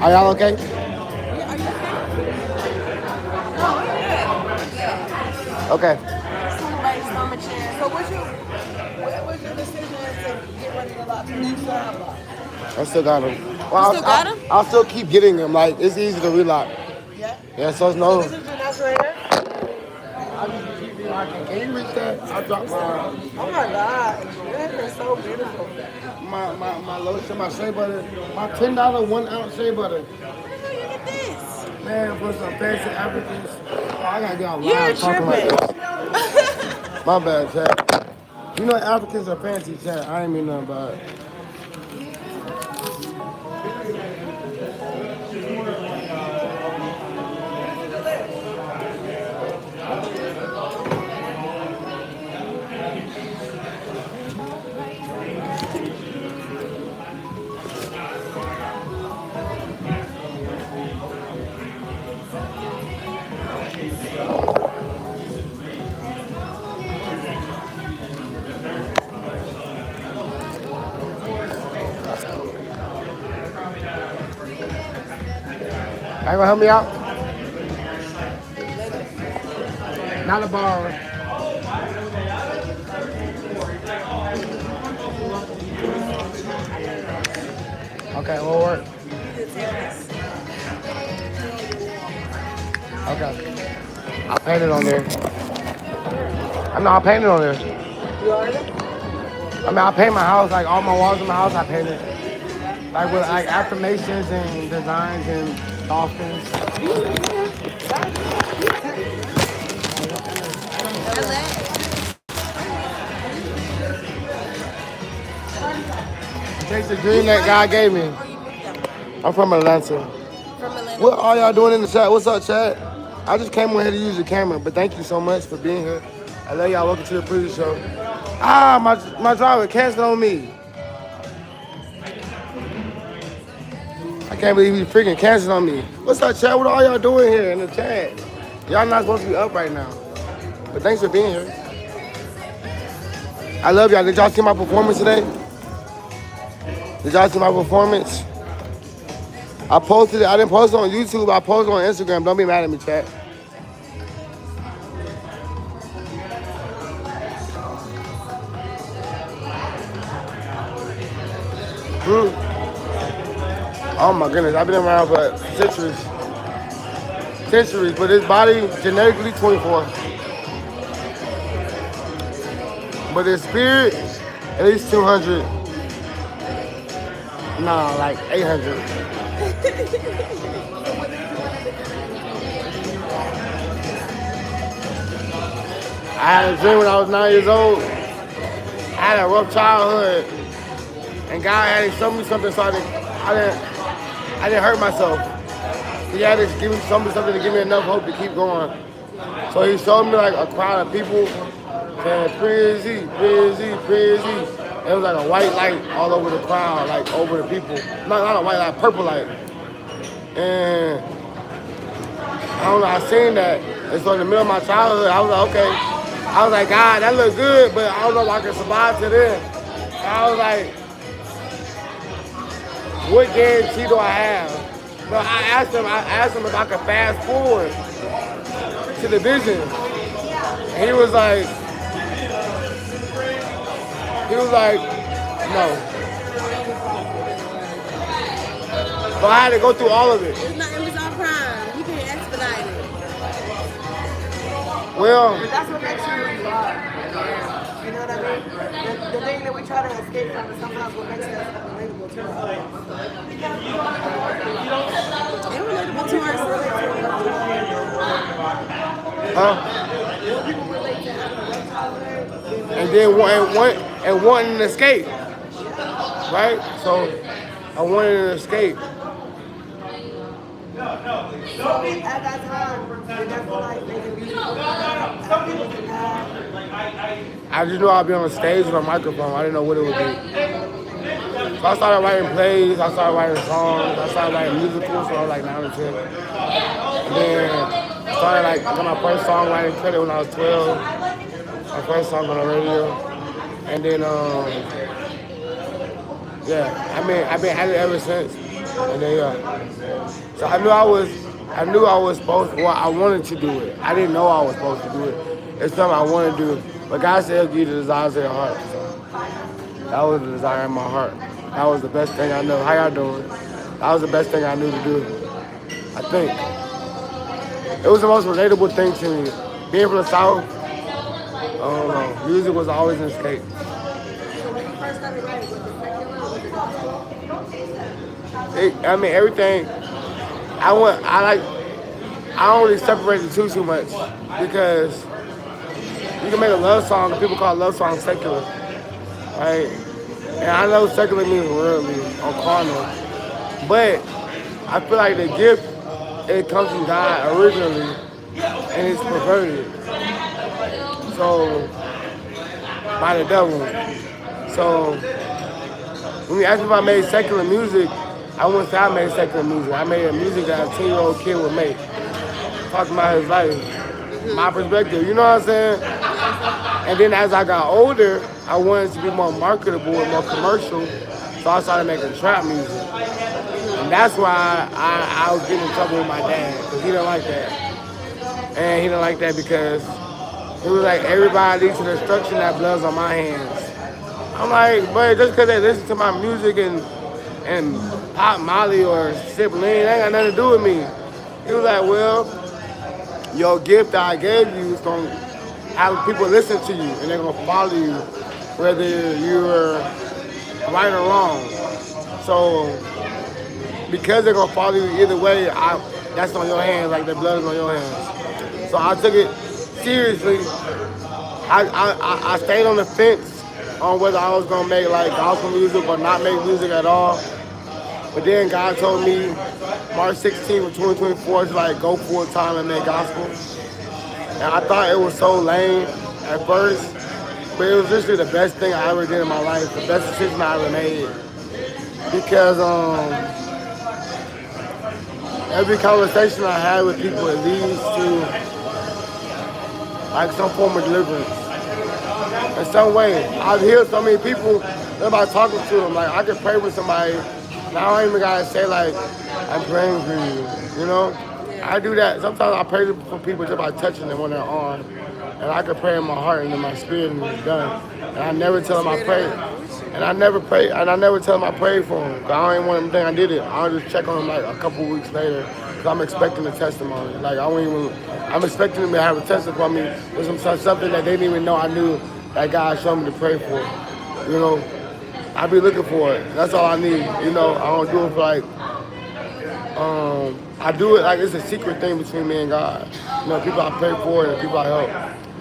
Are y'all okay? Yeah, are you okay? No, we're good. Yeah. Okay. Somebody's stomach chair. So what was your decision to get rid of the locks? You still have locks? I still got them. You Well, still got them? I'll still keep getting them. Like, it's easy to relock. Yeah. Yeah, so it's So no. this is your natural hair? I just keep relocking. Can you reach that? I dropped Oh my God. Your hair is so beautiful. my lotion, my shea butter, my $10 1 ounce shea butter. Where the hell you get this? Man, for some fancy Africans. Oh, I gotta get out You're loud talking like tripping. this. My bad, Chad. You know Africans are fancy, Chad. I ain't mean nothing about it. Are you gonna help me out? Not a bar. Okay, will work. Okay. I'll paint it on there. I'll paint it on there. You already? I paint my house, like all my walls in my house, I paint it. Like with like affirmations and designs and dolphins. It takes the dream that God gave me. I'm from Atlanta. From Atlanta. What are y'all doing in the chat? What's up, chat? I just came on here to use the camera, but thank you so much for being here. I love y'all. Welcome to the PRIIZZY show. Ah, my driver canceled on me. I can't believe he freaking canceled on me. What's up, chat? What are y'all doing here in the chat? Y'all not supposed to be up right now. But thanks for being here. I love y'all. Did y'all see my performance today? Did y'all see my performance? I posted it. I didn't post it on YouTube. I posted it on Instagram. Don't be mad at me, chat. Oh my goodness, I've been around for centuries. Centuries, but his body genetically 24. But his spirit, at least 200. Nah, like 800. I had a dream when I was 9 years old. I had a rough childhood. And God had to show me something so I didn't hurt myself. He had to show me something to give me enough hope to keep going. So he showed me like a crowd of people saying, PRIIZZY, PRIIZZY, PRIIZZY. And it was like a white light all over the crowd, like over the people. Not a white light, purple light. And I don't know, I seen that. And so in the middle of my childhood, I was like, okay. I was like, God, that look good, but I don't know if I can survive to then. And I was like, what guarantee do I have? No, I asked him if I could fast forward to the vision. And he was like, no. So I had to go through all of it. It's not Amazon Prime. You can expedite it. Well, But that's what makes you who you are. You know what I mean? The thing that we try to escape from is sometimes what makes us relatable to us. They're relatable to us. People relate to having a rough childhood. and then wanting an escape, right? So I wanted an escape. So at that time, did that feel like making music was the path? I just knew I'd be on a stage with a microphone. I didn't know what it would be. So I started writing plays. I started writing songs. I started writing musicals when I was like 9 or 10. And then I started I got my first songwriting credit when I was 12. My first song on the radio. And then yeah, I've been at it ever since. And then so I knew I was supposed to, well, I wanted to do it. I didn't know I was supposed to do it. It's something I want to do. But God said he'll give you the desires of your heart. So that was the desire in my heart. That was the best thing I know. How y'all doing? That was the best thing I knew to do. I think. It was the most relatable thing to me. Being from the South, I don't know. Music was always an escape. So when you first started writing, was it secular or was it gospel? I mean, everything. I don't really separate the two too much because you can make a love song and people call love song secular, right? And I know secular means worldly or carnal, but I feel like the gift, it comes from God originally and it's perverted. So, by the devil. So, when you ask me if I made secular music, I wouldn't say I made secular music. I made a music that a 10-year-old kid would make. Talking about his life, my perspective, you know what I'm saying? And then as I got older, I wanted to be more marketable and more commercial, so I started making trap music. And that's why I was getting in trouble with my dad, because he didn't like that. And he didn't like that because he was like, everybody leads to destruction that blood's on my hands. I'm like, but just because they listen to my music and pop Molly or sip lean, that ain't got nothing to do with me. He was like, well, your gift that I gave you is going to have people listen to you and they're going to follow you whether you're right or wrong. So because they're going to follow you either way, that's on your hands, like the blood is on your hands. So I took it seriously. I stayed on the fence on whether I was going to make like gospel music or not make music at all. But then God told me March 16th of 2024 to like go full time and make gospel. And I thought it was so lame at first, but it was literally the best thing I ever did in my life, the best decision I ever made. Because every conversation I had with people, it leads to like some form of deliverance. In some way, I've heard so many people, everybody talking to them, like I could pray with somebody, and I don't even gotta say like, I'm praying for you, you know? I do that. Sometimes I pray for people just by touching them on their arm. And I can pray in my heart and in my spirit and it's done. And I never tell them I prayed. And I never tell them I prayed for them. Cause I don't even want them to think I did it. I'll just check on them like a couple weeks later. Cause I'm expecting a testimony. Like I'm expecting them to have a testimony with something that they didn't even know I knew that God showed me to pray for. You know, I be looking for it. That's all I need. You know, I don't do it for like, I do it like it's a secret thing between me and God. You know, people I pray for and the people I help.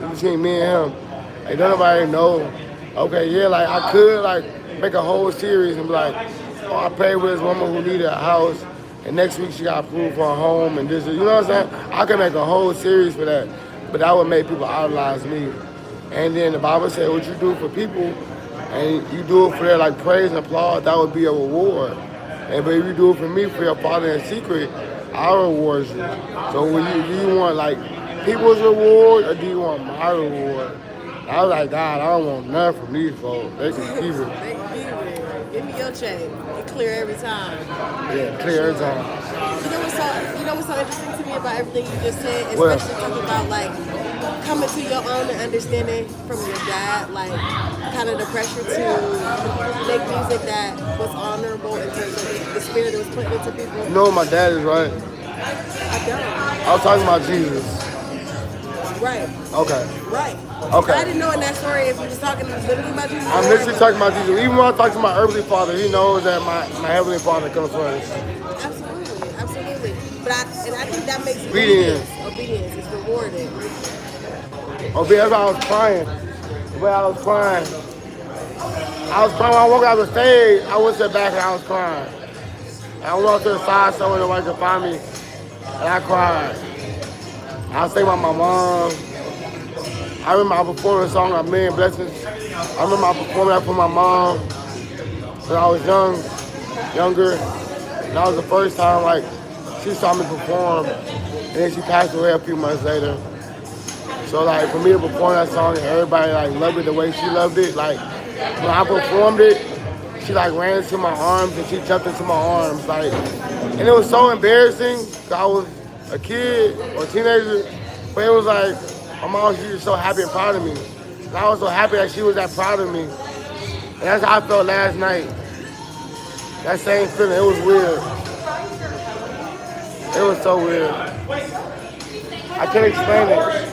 It's between me and him. Like, don't nobody know. Okay, yeah, like I could like make a whole series and be like, oh, I prayed with this woman who needed a house and next week she got approved for a home and this, you know what I'm saying? I could make a whole series for that, but that would make people idolize me. And then the Bible said, what you do for people and you do it for their like praise and applause, that would be a reward. And but if you do it for me, for your Father in secret, I'll reward you. So do you want like people's reward or do you want my reward? I was like, God, I don't want nothing from these folks. They can keep it. They can keep it. Give me your check. It clear every time. Yeah, clear every time. You know what's so interesting to me about everything you just said, especially talking about like coming to your own and understanding from your dad, like kind of the pressure to make music that was honorable in terms of the spirit that was put into people. You know my dad is, right? I don't. I was talking about Jesus. Right. Okay. Right. Okay. I didn't know in that story if you was talking literally about Jesus. I'm literally talking about Jesus. Even when I talk to my earthly father, he knows that my heavenly father comes first. Absolutely. But I think that makes Obedience is rewarded. Oh, that's why I was crying. I was crying when I walked out the stage. I went to the back and I was crying. And I went to the side so nobody could find me, and I cried. I was thinking about my mom. I remember I performed a song, A Million Blessings. I remember I performed that for my mom when I was younger. And that was the first time like she saw me perform, and then she passed away a few months later. So like for me to perform that song and everybody like loved it the way she loved it, like when I performed it, she like ran into my arms and she jumped into my arms, like, and it was so embarrassing. 'Cause I was a kid or a teenager, but it was like my mom, she was so happy and proud of me. And I was so happy that she was that proud of me. And that's how I felt last night. That same feeling, it was weird. It was so weird. I can't explain it.